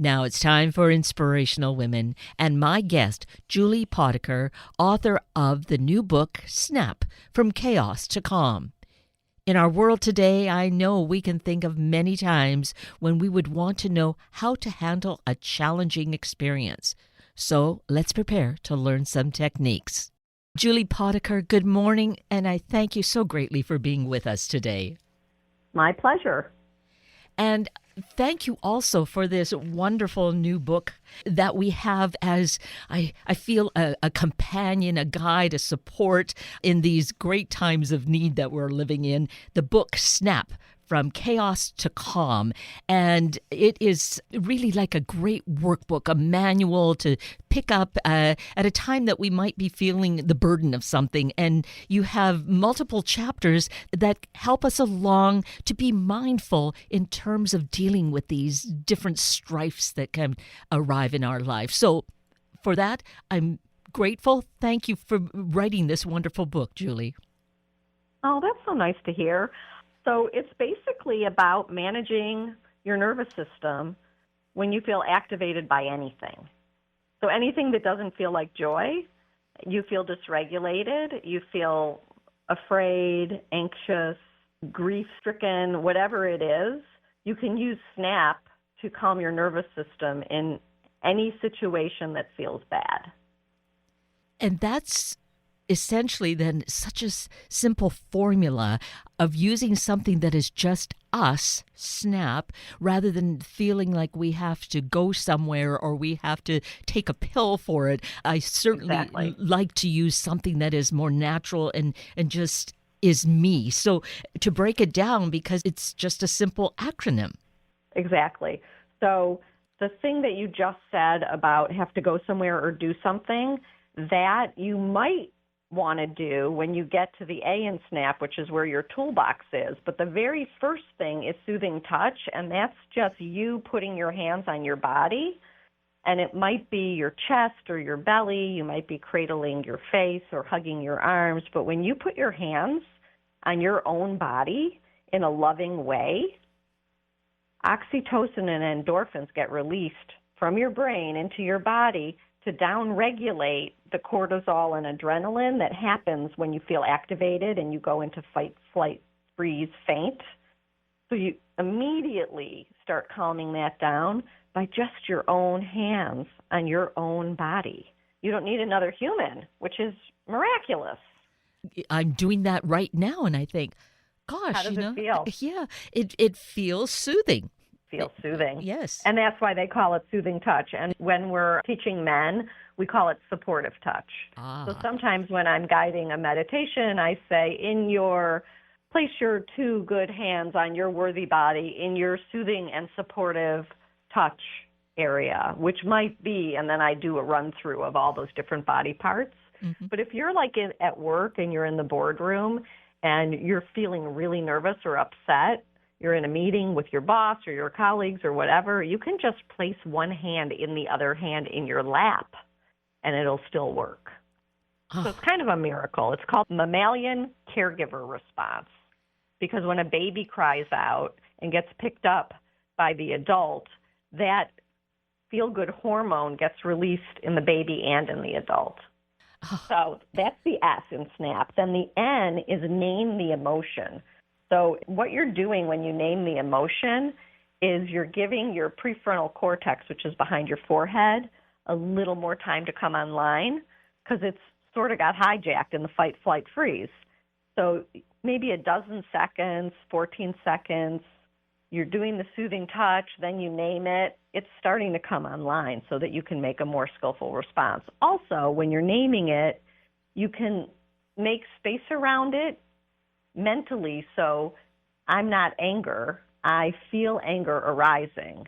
Now it's time for Inspirational Women, and my guest, Julie Potiker, author of the new book, Snap, From Chaos to Calm. In our world today, I know we can think of many times when we would want to know how to handle a challenging experience. So let's prepare to learn some techniques. Julie Potiker, good morning, and I thank you so greatly for being with us today. My pleasure. And thank you also for this wonderful new book that we have as, I feel, a companion, a guide, a support in these great times of need that we're living in. The book, Snap, From Chaos to Calm. And it is really like a great workbook, a manual to pick up at a time that we might be feeling the burden of something. And you have multiple chapters that help us along to be mindful in terms of dealing with these different strifes that can arrive in our life. So for that, I'm grateful. Thank you for writing this wonderful book, Julie. Oh, that's so nice to hear. So it's basically about managing your nervous system when you feel activated by anything. So anything that doesn't feel like joy, you feel dysregulated, you feel afraid, anxious, grief-stricken, whatever it is, you can use Snap to calm your nervous system in any situation that feels bad. And that's essentially then such a simple formula of using something that is just us, Snap, rather than feeling like we have to go somewhere or we have to take a pill for it. I certainly like to use something that is more natural and just is me. So to break it down, because it's just a simple acronym. Exactly. So the thing that you just said about have to go somewhere or do something, that you might want to do when you get to the A in Snap, which is where your toolbox is. But the very first thing is soothing touch, and that's just you putting your hands on your body. And it might be your chest or your belly. You might be cradling your face or hugging your arms. But when you put your hands on your own body in a loving way, oxytocin and endorphins get released from your brain into your body to downregulate the cortisol and adrenaline that happens when you feel activated and you go into fight, flight, freeze, faint. So you immediately start calming that down by just your own hands on your own body. You don't need another human, which is miraculous. I'm doing that right now, and I think, gosh, how does it feel? Yeah, it feels soothing. Feels soothing. Yes. And that's why they call it soothing touch. And when we're teaching men, we call it supportive touch. So sometimes when I'm guiding a meditation, I say, place your two good hands on your worthy body in your soothing and supportive touch area, which might be, and then I do a run through of all those different body parts. Mm-hmm. But if you're like at work and you're in the boardroom and you're feeling really nervous or upset, you're in a meeting with your boss or your colleagues or whatever, you can just place one hand in the other hand in your lap, and it'll still work. So it's kind of a miracle. It's called mammalian caregiver response, because when a baby cries out and gets picked up by the adult, that feel-good hormone gets released in the baby and in the adult. So that's the S in Snap. Then the N is name the emotion. So what you're doing when you name the emotion is you're giving your prefrontal cortex, which is behind your forehead, a little more time to come online because it's sort of got hijacked in the fight, flight, freeze. So maybe a dozen seconds, 14 seconds, you're doing the soothing touch, then you name it. It's starting to come online so that you can make a more skillful response. Also, when you're naming it, you can make space around it mentally. So I'm not anger. I feel anger arising.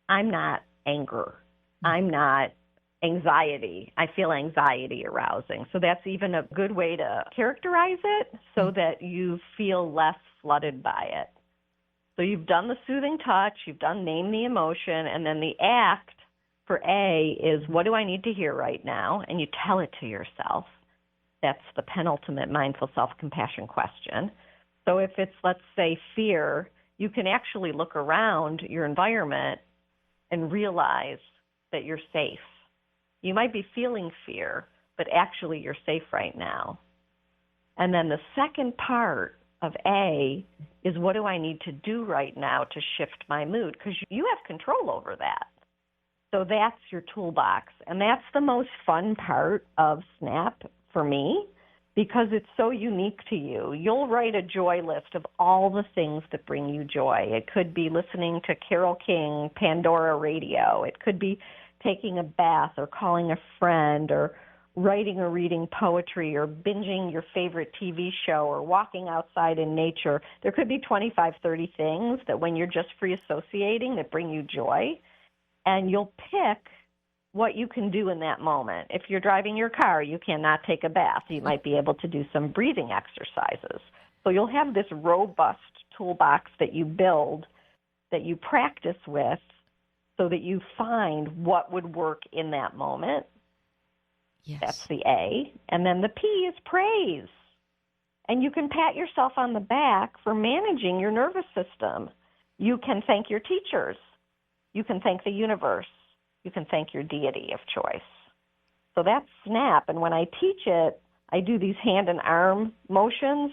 I'm not anger. I'm not anxiety. I feel anxiety arousing. So that's even a good way to characterize it so that you feel less flooded by it. So you've done the soothing touch, you've done name the emotion, and then the act for A is, what do I need to hear right now? And you tell it to yourself. That's the penultimate mindful self-compassion question. So if it's, let's say, fear, you can actually look around your environment and realize that you're safe. You might be feeling fear, but actually you're safe right now. And then the second part of A is, what do I need to do right now to shift my mood? Because you have control over that. So that's your toolbox. And that's the most fun part of SNAP for me, because it's so unique to you. You'll write a joy list of all the things that bring you joy. It could be listening to Carole King, Pandora Radio. It could be taking a bath or calling a friend or writing or reading poetry or binging your favorite TV show or walking outside in nature. There could be 25, 30 things that when you're just free associating that bring you joy, and you'll pick what you can do in that moment. If you're driving your car, you cannot take a bath. You might be able to do some breathing exercises. So you'll have this robust toolbox that you build, that you practice with, so that you find what would work in that moment. Yes. That's the A. And then the P is praise. And you can pat yourself on the back for managing your nervous system. You can thank your teachers. You can thank the universe. You can thank your deity of choice. So that's SNAP. And when I teach it, I do these hand and arm motions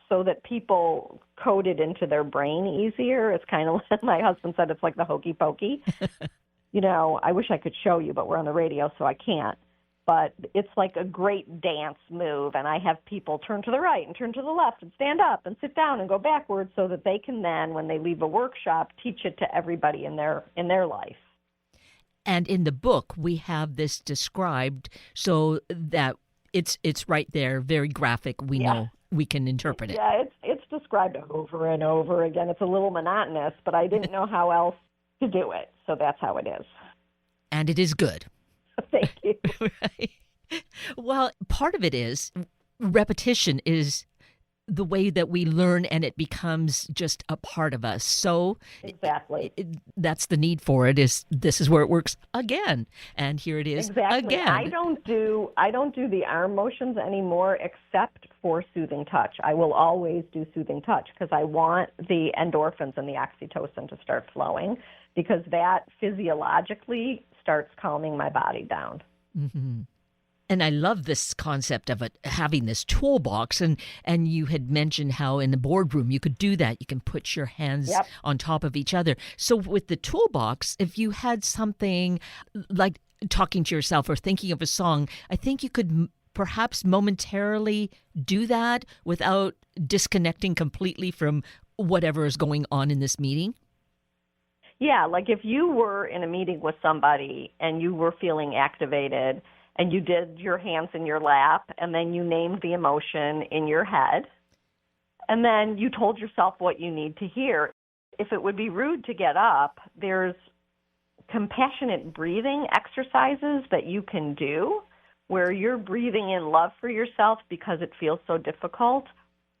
so that people code it into their brain easier. It's kind of, my husband said, it's like the hokey pokey. I wish I could show you, but we're on the radio, so I can't. But it's like a great dance move, and I have people turn to the right and turn to the left and stand up and sit down and go backwards so that they can then, when they leave a workshop, teach it to everybody in their life. And in the book, we have this described so that it's right there, very graphic. We know we can interpret it. Yeah, it's described over and over again. It's a little monotonous, but I didn't know how else to do it, so that's how it is. And it is good. Thank you. Right. Well, part of it is repetition is the way that we learn, and it becomes just a part of us. So exactly, that's the need for it. This is where it works again, and here it is again. I don't do the arm motions anymore, except for soothing touch. I will always do soothing touch because I want the endorphins and the oxytocin to start flowing, because that physiologically starts calming my body down. Mm-hmm. And I love this concept of it, having this toolbox. And you had mentioned how in the boardroom you could do that. You can put your hands on top of each other. So with the toolbox, if you had something like talking to yourself or thinking of a song, I think you could perhaps momentarily do that without disconnecting completely from whatever is going on in this meeting. Yeah, like if you were in a meeting with somebody and you were feeling activated and you did your hands in your lap and then you named the emotion in your head and then you told yourself what you need to hear. If it would be rude to get up, there's compassionate breathing exercises that you can do where you're breathing in love for yourself because it feels so difficult.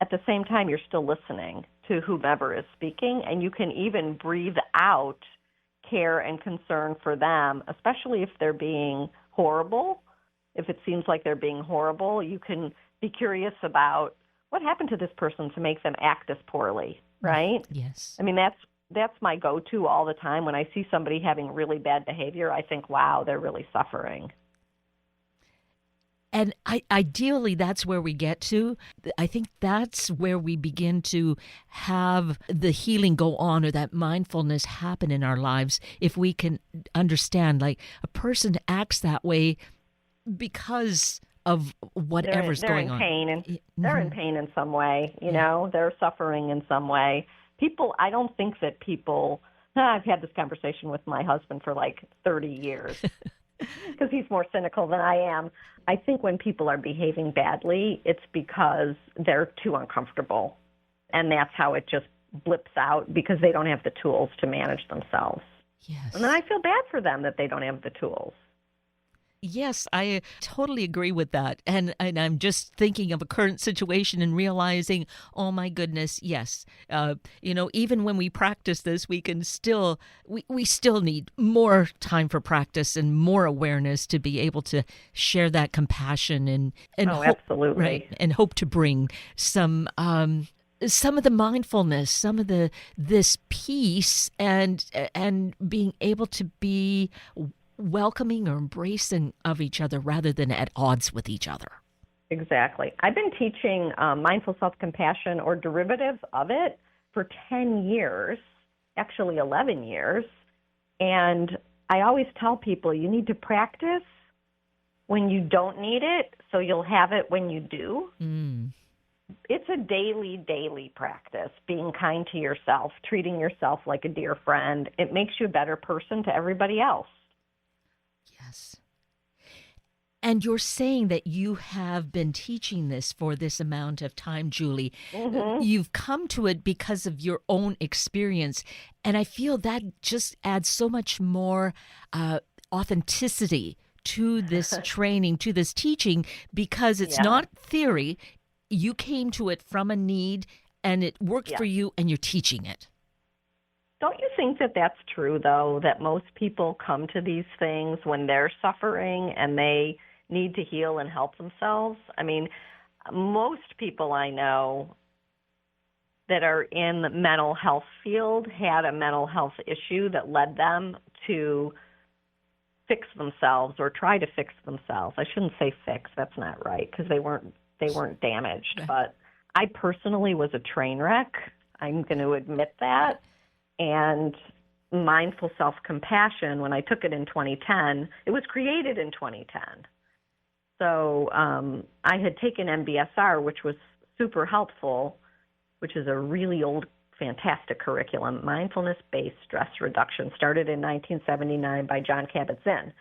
At the same time, you're still listening to whomever is speaking, and you can even breathe out care and concern for them, especially if they're being horrible. If it seems like they're being horrible, you can be curious about what happened to this person to make them act this poorly, right? Yes. I mean, that's my go-to all the time. When I see somebody having really bad behavior, I think, wow, they're really suffering. And ideally, that's where we get to. I think that's where we begin to have the healing go on, or that mindfulness happen in our lives, if we can understand, like, a person acts that way because of whatever's going on. They're in pain in some way, you know, they're suffering in some way. I don't think that people, I've had this conversation with my husband for like 30 years. Because he's more cynical than I am. I think when people are behaving badly, it's because they're too uncomfortable. And that's how it just blips out, because they don't have the tools to manage themselves. Yes. And then I feel bad for them that they don't have the tools. Yes, I totally agree with that. And I'm just thinking of a current situation and realizing, oh my goodness, yes. Even when we practice this, we can still, we still need more time for practice and more awareness to be able to share that compassion and absolutely. Right, and hope to bring some some of the mindfulness, some of the this peace, and being able to be welcoming or embracing of each other rather than at odds with each other. Exactly. I've been teaching mindful self-compassion or derivatives of it for 10 years, actually 11 years. And I always tell people you need to practice when you don't need it, so you'll have it when you do. It's a daily practice, being kind to yourself, treating yourself like a dear friend. It makes you a better person to everybody else. Yes. And you're saying that you have been teaching this for this amount of time, Julie. Mm-hmm. You've come to it because of your own experience. And I feel that just adds so much more authenticity to this training, to this teaching, because it's not theory. You came to it from a need, and it worked for you, and you're teaching it. Don't you think that that's true, though, that most people come to these things when they're suffering and they need to heal and help themselves? I mean, most people I know that are in the mental health field had a mental health issue that led them to fix themselves or try to fix themselves. I shouldn't say fix. That's not right, because they weren't damaged. But I personally was a train wreck. I'm going to admit that. And mindful self-compassion, when I took it in 2010, it was created in 2010. So I had taken MBSR, which was super helpful, which is a really old, fantastic curriculum, mindfulness-based stress reduction, started in 1979 by John Kabat-Zinn.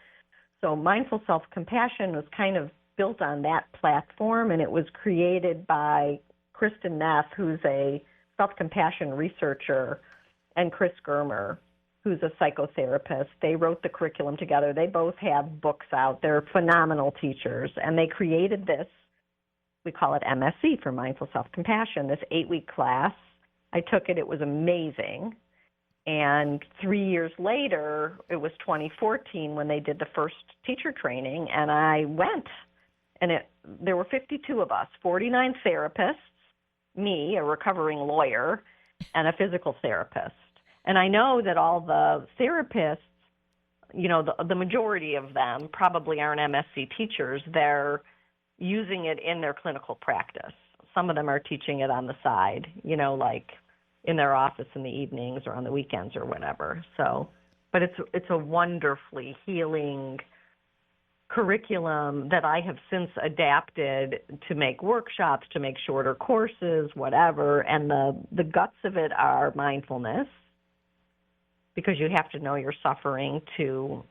So mindful self-compassion was kind of built on that platform, and it was created by Kristen Neff, who's a self-compassion researcher, and Chris Germer, who's a psychotherapist. They wrote the curriculum together. They both have books out. They're phenomenal teachers, and they created this, we call it MSC for Mindful Self-Compassion, this 8-week class. I took it. It was amazing. And 3 years later, it was 2014 when they did the first teacher training, and I went. And there were 52 of us, 49 therapists, me, a recovering lawyer, and a physical therapist. And I know that all the therapists, you know, the majority of them probably aren't MSC teachers. They're using it in their clinical practice. Some of them are teaching it on the side, you know, like in their office in the evenings or on the weekends or whatever. So, but it's a wonderfully healing curriculum that I have since adapted to make workshops, to make shorter courses, whatever. And the guts of it are mindfulness, because you have to know you're suffering to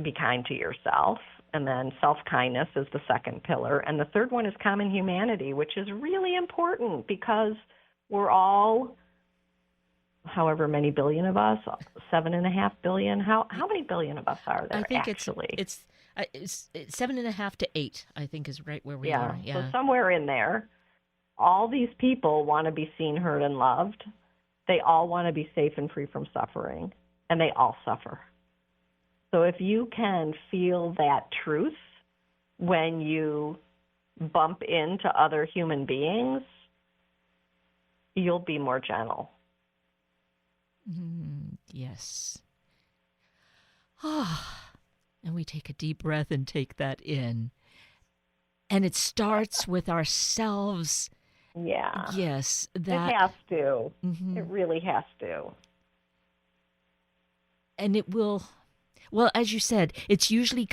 be kind to yourself. And then self-kindness is the second pillar. And the third one is common humanity, which is really important because we're all, however many billion of us, 7.5 billion. How many billion of us are there? I think actually? It's 7.5 to 8, I think, is right where we are. Yeah. So somewhere in there, all these people want to be seen, heard, and loved. They all want to be safe and free from suffering, and they all suffer. So if you can feel that truth when you bump into other human beings, you'll be more gentle. Yes. And we take a deep breath and take that in. And it starts with ourselves. Yeah. Yes. It has to. Mm-hmm. It really has to. And it will, well, as you said, it's usually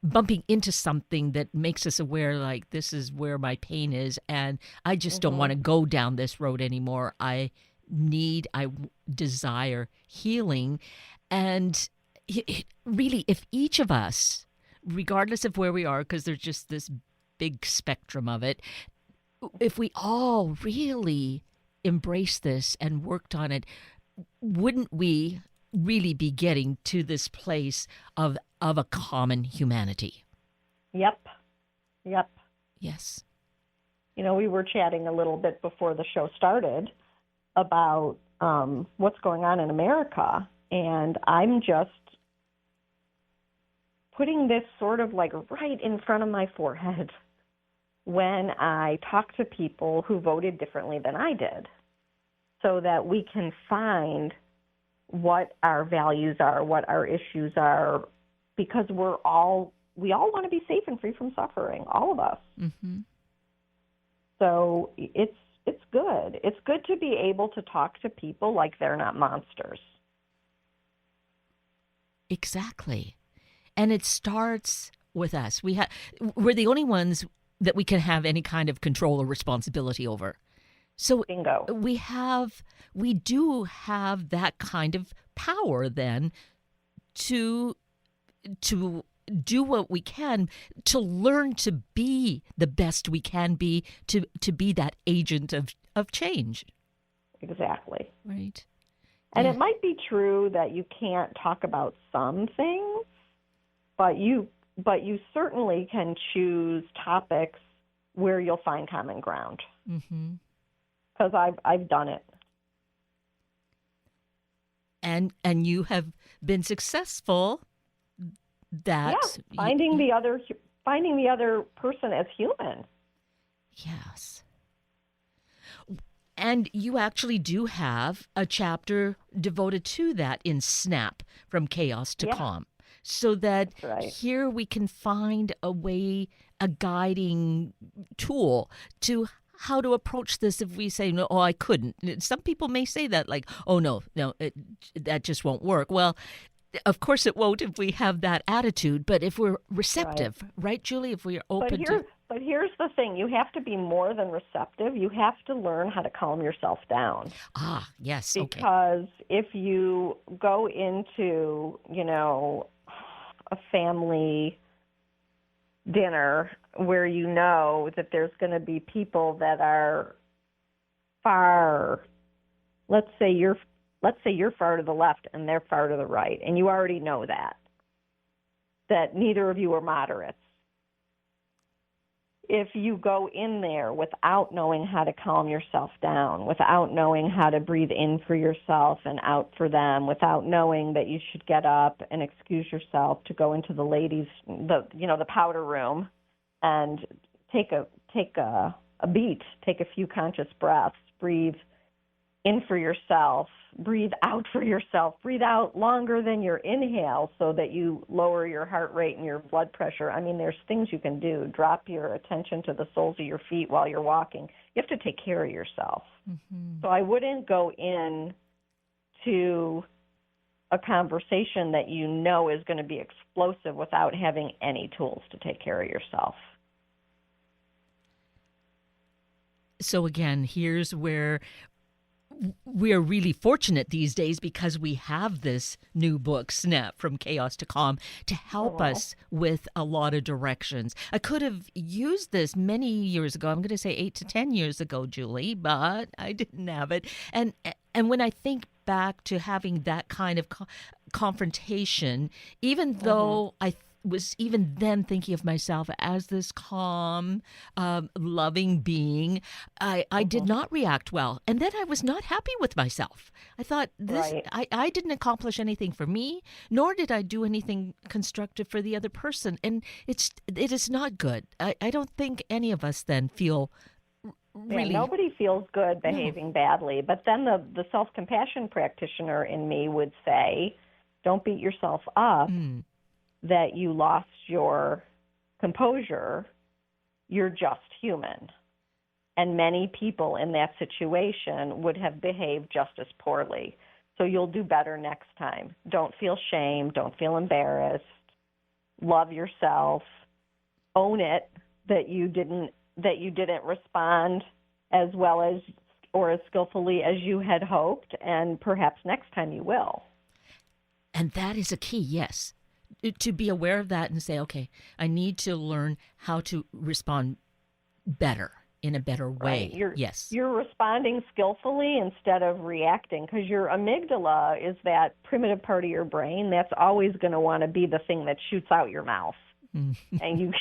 bumping into something that makes us aware, like, this is where my pain is, and I just don't want to go down this road anymore. I desire healing. And really, if each of us, regardless of where we are, because there's just this big spectrum of it, if we all really embraced this and worked on it, wouldn't we really be getting to this place of a common humanity? Yep. Yes. You know, we were chatting a little bit before the show started about what's going on in America, and I'm just putting this sort of like right in front of my forehead. when I talk to people who voted differently than I did, so that we can find what our values are, what our issues are, because we all want to be safe and free from suffering, all of us. Mm-hmm. So it's good. It's good to be able to talk to people like they're not monsters. Exactly. And it starts with us. We're the only ones that we can have any kind of control or responsibility over. So Bingo. we do have that kind of power then to do what we can, to learn to be the best we can be, to be that agent of change. Exactly. Right. And Yeah. it might be true that you can't talk about some things, but you certainly can choose topics where you'll find common ground. Mm-hmm. Because I've done it. And you have been successful. Finding the other person as human. Yes. And you actually do have a chapter devoted to that in Snap, From Chaos to Calm. So that here we can find a way, a guiding tool to how to approach this if we say, no, I couldn't. Some people may say that, like, oh, no, that just won't work. Well, of course it won't if we have that attitude, but if we're receptive, right, Julie? If we are open But here's the thing. You have to be more than receptive. You have to learn how to calm yourself down. Ah, yes, okay. Because if you go into, a family dinner where you know that there's going to be people that are let's say you're far to the left and they're far to the right, and you already know that neither of you are moderates. If you go in there without knowing how to calm yourself down, without knowing how to breathe in for yourself and out for them, without knowing that you should get up and excuse yourself to go into the powder room and take a beat, take a few conscious breaths, breathe in for yourself, breathe out for yourself, breathe out longer than your inhale so that you lower your heart rate and your blood pressure. I mean, there's things you can do. Drop your attention to the soles of your feet while you're walking. You have to take care of yourself. Mm-hmm. So I wouldn't go in to a conversation that you know is going to be explosive without having any tools to take care of yourself. So again, here's where we are really fortunate these days because we have this new book, Snap, From Chaos to Calm, to help us with a lot of directions. I could have used this many years ago. I'm going to say 8 to 10 years ago, Julie, but I didn't have it. And when I think back to having that kind of confrontation, even though I was even then thinking of myself as this calm, loving being, I did not react well. And then I was not happy with myself. I thought, I didn't accomplish anything for me, nor did I do anything constructive for the other person. And it is not good. I don't think any of us then feel really... Yeah, nobody feels good behaving badly. But then the self-compassion practitioner in me would say, don't beat yourself up. That you lost your composure, you're just human. And many people in that situation would have behaved just as poorly. So you'll do better next time. Don't feel shame. Don't feel embarrassed. Love yourself. Own it that you didn't respond as well as or as skillfully as you had hoped, and perhaps next time you will. And that is a key, yes. To be aware of that and say, okay, I need to learn how to respond better, in a better way. Right. You're responding skillfully instead of reacting, because your amygdala is that primitive part of your brain that's always going to want to be the thing that shoots out your mouth. And you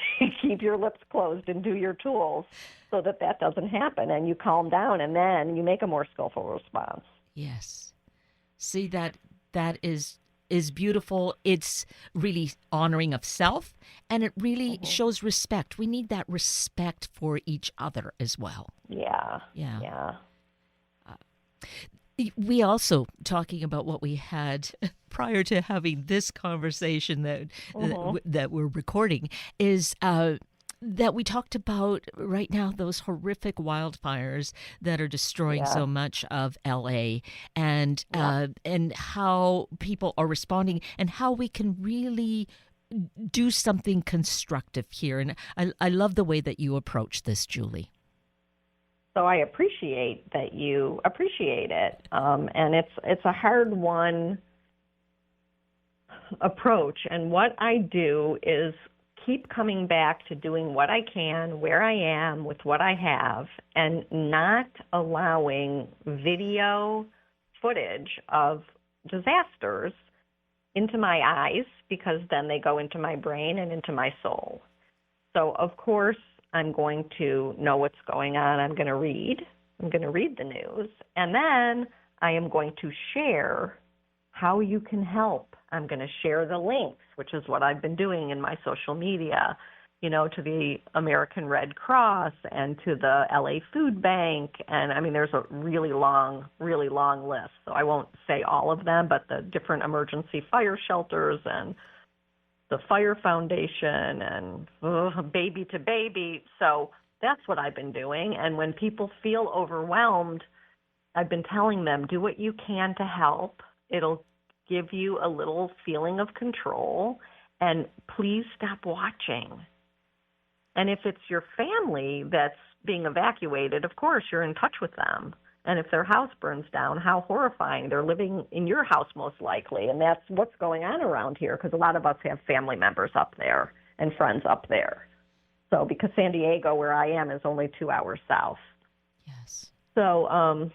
keep your lips closed and do your tools so that doesn't happen, and you calm down, and then you make a more skillful response. Yes. See, that is is beautiful. It's really honoring of self, and it really shows respect. We need that respect for each other as well. Yeah. Yeah. Yeah. We also, talking about what we had prior to having this conversation that we're recording, is that we talked about right now those horrific wildfires that are destroying so much of LA, and how people are responding, and how we can really do something constructive here. And I love the way that you approach this, Julie. So I appreciate that you appreciate it, and it's a hard one approach. And what I do is keep coming back to doing what I can, where I am, with what I have, and not allowing video footage of disasters into my eyes, because then they go into my brain and into my soul. So, of course, I'm going to know what's going on. I'm going to read the news, and then I am going to share how you can help. I'm going to share the links, which is what I've been doing in my social media, to the American Red Cross and to the LA Food Bank. And I mean, there's a really long list. So I won't say all of them, but the different emergency fire shelters and the Fire Foundation and Baby to Baby. So that's what I've been doing. And when people feel overwhelmed, I've been telling them, do what you can to help. It'll give you a little feeling of control, and please stop watching. And if it's your family that's being evacuated, of course, you're in touch with them. And if their house burns down, how horrifying. They're living in your house most likely, and that's what's going on around here, because a lot of us have family members up there and friends up there. So because San Diego, where I am, is only 2 hours south. Yes. So,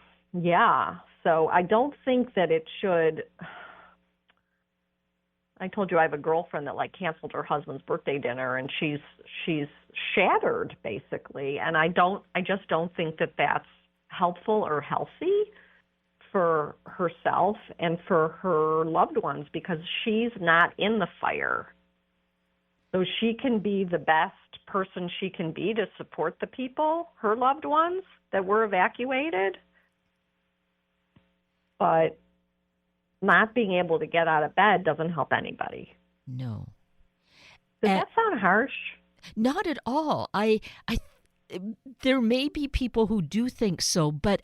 so I don't think that it should. I told you I have a girlfriend that canceled her husband's birthday dinner, and she's shattered basically. And I just don't think that that's helpful or healthy for herself and for her loved ones, because she's not in the fire. So she can be the best person she can be to support the people, her loved ones that were evacuated. But not being able to get out of bed doesn't help anybody. No. Does that sound harsh? Not at all. There may be people who do think so, but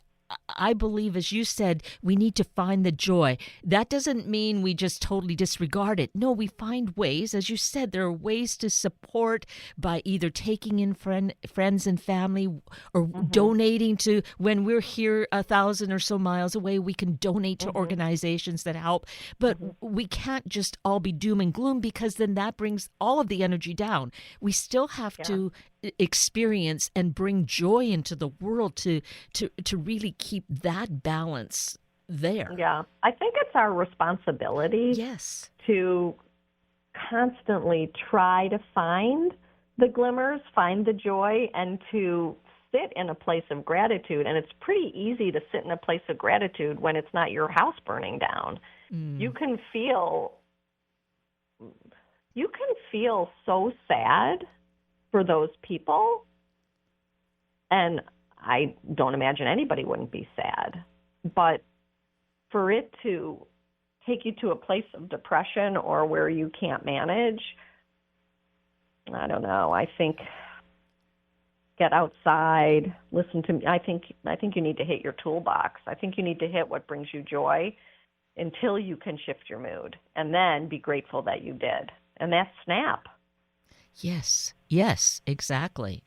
I believe, as you said, we need to find the joy. That doesn't mean we just totally disregard it. No, we find ways. As you said, there are ways to support by either taking in friends and family, or donating to, when we're here 1,000 or so miles away, we can donate to organizations that help. But we can't just all be doom and gloom, because then that brings all of the energy down. We still have to experience and bring joy into the world to really keep that balance there. Yeah, I think it's our responsibility to constantly try to find the glimmers, find the joy, and to sit in a place of gratitude. And it's pretty easy to sit in a place of gratitude when it's not your house burning down. You can feel so sad for those people, and I don't imagine anybody wouldn't be sad. But for it to take you to a place of depression or where you can't manage, I don't know. I think get outside, listen to me. I think you need to hit your toolbox. I think you need to hit what brings you joy until you can shift your mood, and then be grateful that you did. And that's SNAP. Yes, exactly.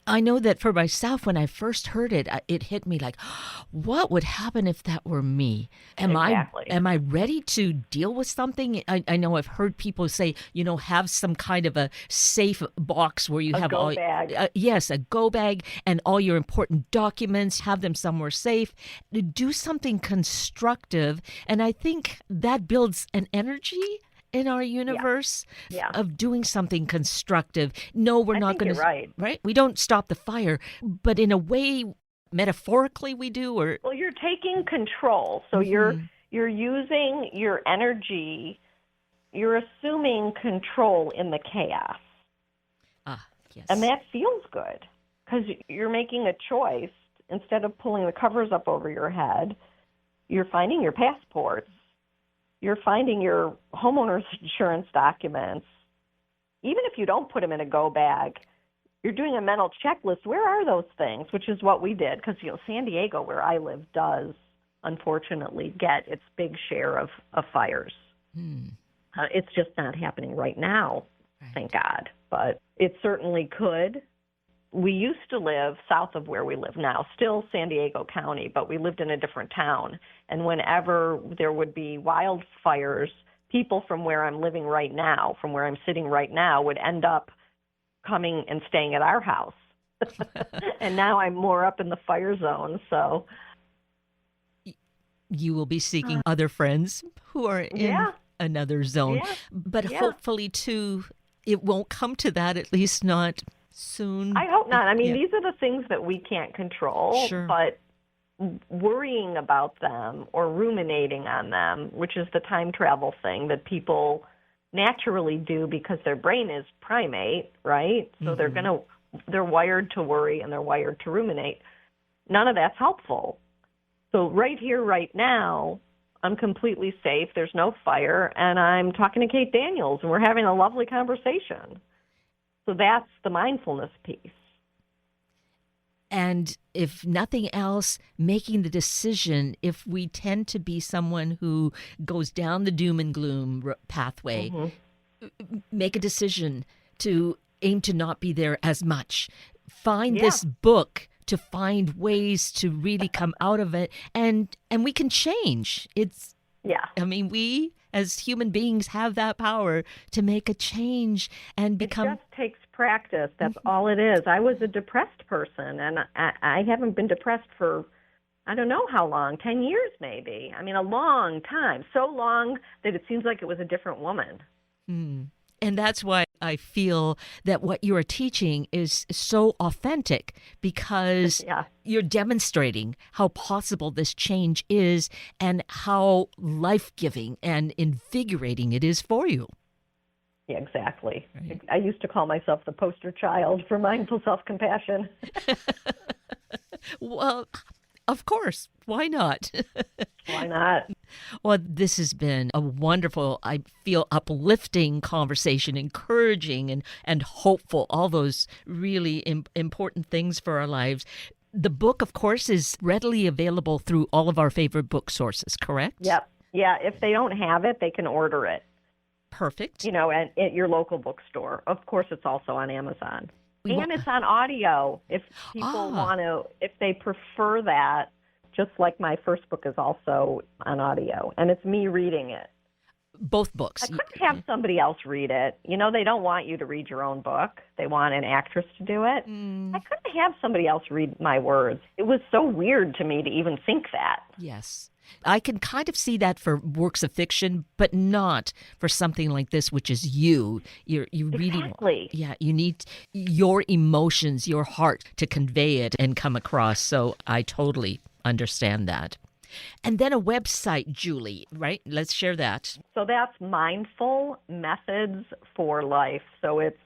I know that for myself, when I first heard it, it hit me like, what would happen if that were me? Am I ready to deal with something? I know I've heard people say, have some kind of a safe box where you have go bag. A go bag and all your important documents, have them somewhere safe. Do something constructive. And I think that builds an energy in our universe of doing something constructive. No, we're not going to. Right? We don't stop the fire, but in a way, metaphorically, we do. Or well, you're taking control, so you're you're using your energy, you're assuming control in the chaos. Yes. And that feels good because you're making a choice. Instead of pulling the covers up over your head, you're finding your passports. You're finding your homeowner's insurance documents. Even if you don't put them in a go bag, you're doing a mental checklist. Where are those things? Which is what we did because, San Diego, where I live, does unfortunately get its big share of fires. It's just not happening right now, thank God. But it certainly could. We used to live south of where we live now, still San Diego County, but we lived in a different town. And whenever there would be wildfires, people from where I'm living right now, from where I'm sitting right now, would end up coming and staying at our house. And now I'm more up in the fire zone, so. You will be seeking other friends who are in another zone. But hopefully, too, it won't come to that, at least not soon. I hope not. I mean, these are the things that we can't control, but worrying about them or ruminating on them, which is the time travel thing that people naturally do because their brain is primate, right? So they're wired to worry and they're wired to ruminate. None of that's helpful. So right here, right now, I'm completely safe. There's no fire, and I'm talking to Kate Daniels, and we're having a lovely conversation. So that's the mindfulness piece. And if nothing else, making the decision, if we tend to be someone who goes down the doom and gloom pathway, make a decision to aim to not be there as much. Find this book to find ways to really come out of it, and we can change. I mean, we as human beings have that power to make a change and become. It just takes practice. That's all it is. I was a depressed person, and I haven't been depressed for I don't know how long, 10 years maybe. I mean, a long time, so long that it seems like it was a different woman. And that's why I feel that what you are teaching is so authentic, because you're demonstrating how possible this change is and how life-giving and invigorating it is for you. Yeah, exactly. Right. I used to call myself the poster child for mindful self-compassion. Well, of course. Why not? Why not? Well, this has been a wonderful, I feel, uplifting conversation, encouraging and hopeful, all those really important things for our lives. The book, of course, is readily available through all of our favorite book sources, correct? Yep. Yeah, if they don't have it, they can order it. Perfect. At your local bookstore. Of course, it's also on Amazon. And it's on audio if people want to, if they prefer that, just like my first book is also on audio. And it's me reading it. Both books. I couldn't have somebody else read it. They don't want you to read your own book. They want an actress to do it. I couldn't have somebody else read my words. It was so weird to me to even think that. Yes. I can kind of see that for works of fiction, but not for something like this, which is you. You really, you need your emotions, your heart to convey it and come across. So I totally understand that. And then a website, Julie, right? Let's share that. So that's Mindful Methods for Life. So it's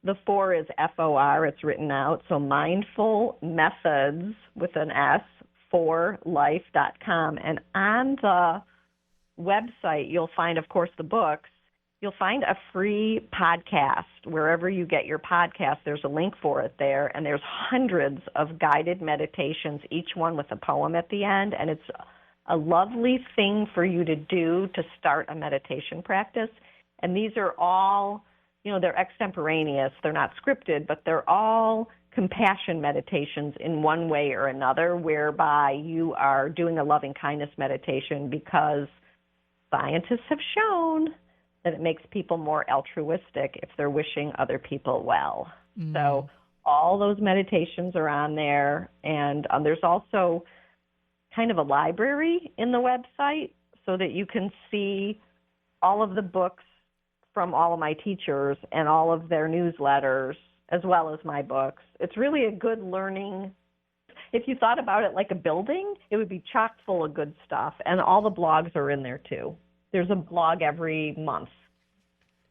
the 4 is FOR, it's written out. So Mindful Methods with an S. forlife.com. And on the website, you'll find, of course, the books. You'll find a free podcast. Wherever you get your podcast, there's a link for it there. And there's hundreds of guided meditations, each one with a poem at the end. And it's a lovely thing for you to do to start a meditation practice. And these are all, they're extemporaneous. They're not scripted, but they're all compassion meditations in one way or another, whereby you are doing a loving kindness meditation because scientists have shown that it makes people more altruistic if they're wishing other people well. So all those meditations are on there, and there's also kind of a library in the website so that you can see all of the books from all of my teachers and all of their newsletters, as well as my books. It's really a good learning. if you thought about it like a building, it would be chock full of good stuff. And all the blogs are in there too. There's a blog every month.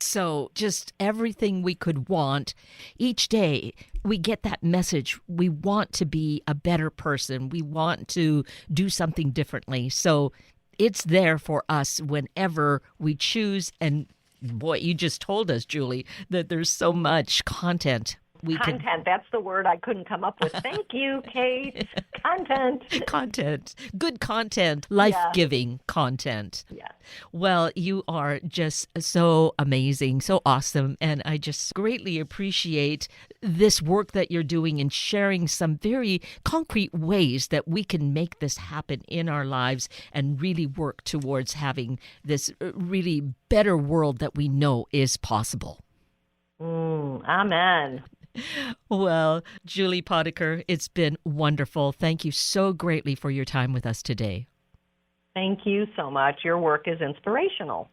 So just everything we could want each day, we get that message. We want to be a better person. We want to do something differently. So it's there for us whenever we choose. And boy, you just told us, Julie, that there's so much content. Content, that's the word I couldn't come up with. Thank you, Kate. Content. Content. Good content. Life-giving content. Yeah. Well, you are just so amazing, so awesome, and I just greatly appreciate this work that you're doing and sharing some very concrete ways that we can make this happen in our lives and really work towards having this really better world that we know is possible. Amen. Well, Julie Potiker, it's been wonderful. Thank you so greatly for your time with us today. Thank you so much. Your work is inspirational.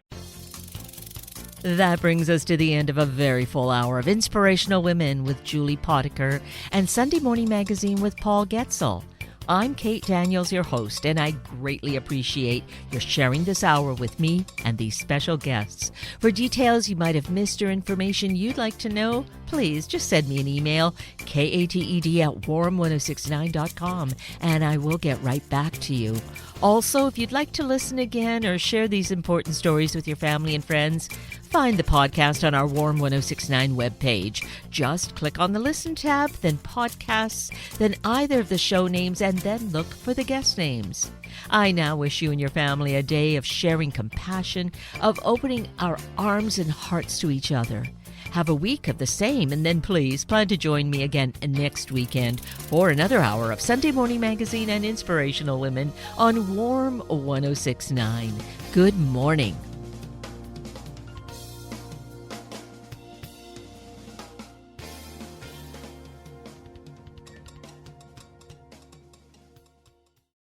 That brings us to the end of a very full hour of Inspirational Women with Julie Potiker and Sunday Morning Magazine with Paul Getzel. I'm Kate Daniels, your host, and I greatly appreciate your sharing this hour with me and these special guests. For details you might have missed or information you'd like to know, please just send me an email, kated@warm1069.com, and I will get right back to you. Also, if you'd like to listen again or share these important stories with your family and friends, find the podcast on our Warm 1069 webpage. Just click on the Listen tab, then Podcasts, then either of the show names, and then look for the guest names. I now wish you and your family a day of sharing compassion, of opening our arms and hearts to each other. Have a week of the same, and then please plan to join me again next weekend for another hour of Sunday Morning Magazine and Inspirational Women on Warm 1069. Good morning.